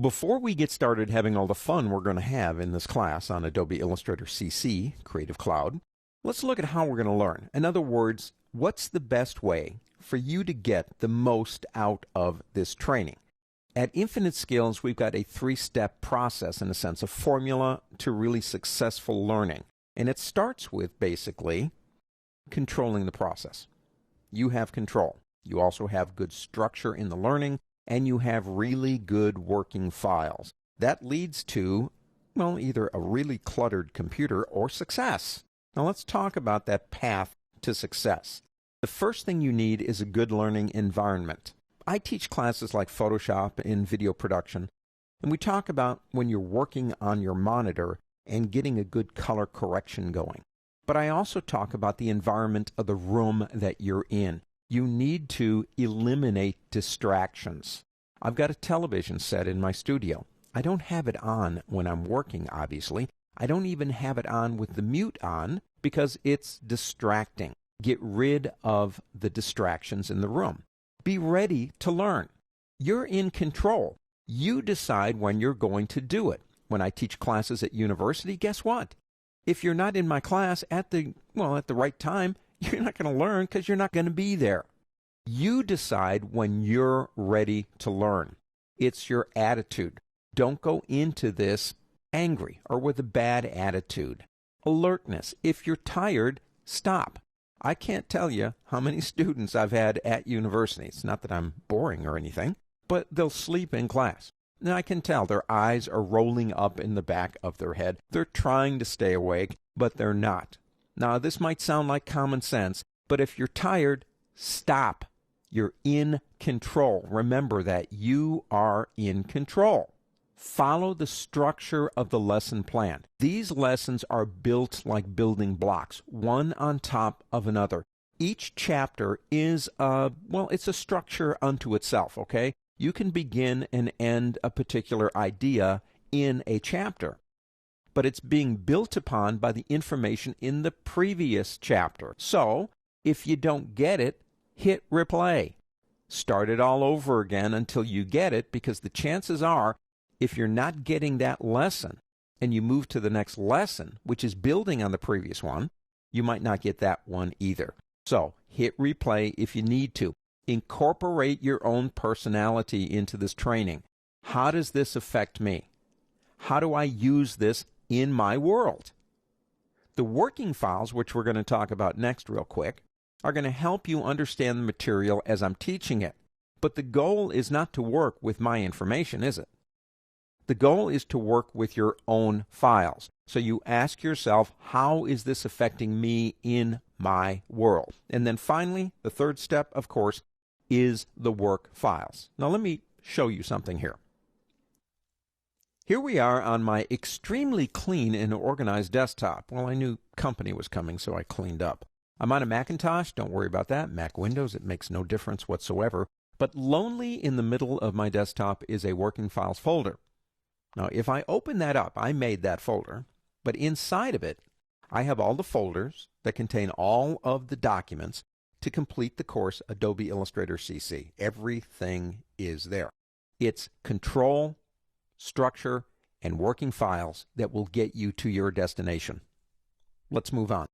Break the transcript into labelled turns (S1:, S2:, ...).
S1: Before we get started having all the fun we're going to have in this class on Adobe Illustrator CC, Creative Cloud, let's look at how we're going to learn. In other words, what's the best way for you to get the most out of this training? At Infinite Skills, we've got a three-step process, in a sense, a formula to really successful learning. And it starts with, basically, controlling the process. You have control. You also have good structure in the learning, and you have really good working files. That leads to, well, either a really cluttered computer or success. Now let's talk about that path to success. The first thing you need is a good learning environment. I teach classes like Photoshop in video production, and we talk about when you're working on your monitor and getting a good color correction going. But I also talk about the environment of the room that you're in. You need to eliminate distractions. I've got a television set in my studio. I don't have it on when I'm working, obviously. I don't even have it on with the mute on because it's distracting. Get rid of the distractions in the room. Be ready to learn. You're in control. You decide when you're going to do it. When I teach classes at university, guess what? If you're not in my class at the right time, you're not going to learn because you're not going to be there. You decide when you're ready to learn. It's your attitude. Don't go into this angry or with a bad attitude. Alertness. If you're tired, stop. I can't tell you how many students I've had at university. It's not that I'm boring or anything, but they'll sleep in class. And I can tell their eyes are rolling up in the back of their head. They're trying to stay awake, but they're not. Now, this might sound like common sense, but if you're tired, stop. You're in control. Remember that you are in control. Follow the structure of the lesson plan. These lessons are built like building blocks, one on top of another. Each chapter is it's a structure unto itself, okay? You can begin and end a particular idea in a chapter, but it's being built upon by the information in the previous chapter. So, if you don't get it, hit replay. Start it all over again until you get it, because the chances are, if you're not getting that lesson and you move to the next lesson, which is building on the previous one, you might not get that one either. So, hit replay if you need to. Incorporate your own personality into this training. How does this affect me? How do I use this in my world? The working files, which we're going to talk about next real quick, are going to help you understand the material as I'm teaching it. But the goal is not to work with my information, is it? The goal is to work with your own files. So you ask yourself, how is this affecting me in my world? And then finally, the third step, of course, is the work files. Now let me show you something here. Here we are on my extremely clean and organized desktop. Well, I knew company was coming, so I cleaned up. I'm on a Macintosh. Don't worry about that. Mac Windows, it makes no difference whatsoever. But lonely in the middle of my desktop is a working files folder. Now, if I open that up, I made that folder, but inside of it, I have all the folders that contain all of the documents to complete the course Adobe Illustrator CC. Everything is there. It's control, structure, and working files that will get you to your destination. Let's move on.